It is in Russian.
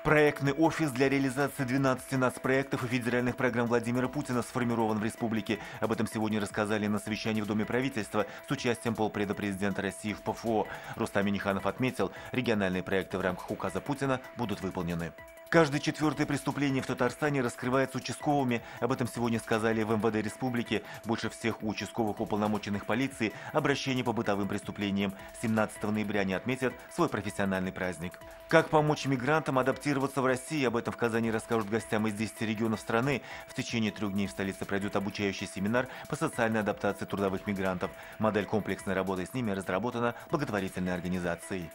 Проектный офис для реализации 12 нацпроектов и федеральных программ Владимира Путина сформирован в республике. Об этом сегодня рассказали на совещании в Доме правительства с участием полпреда президента России в ПФО. Рустам Минниханов отметил, региональные проекты в рамках указа Путина будут выполнены. Каждое четвертое преступление в Татарстане раскрывается участковыми. Об этом сегодня сказали в МВД республики. Больше всех у участковых уполномоченных полиции обращений по бытовым преступлениям. 17 ноября они отметят свой профессиональный праздник. Как помочь мигрантам адаптироваться в России? Об этом в Казани расскажут гостям из 10 регионов страны. В течение 3 дней в столице пройдет обучающий семинар по социальной адаптации трудовых мигрантов. Модель комплексной работы с ними разработана благотворительной организацией.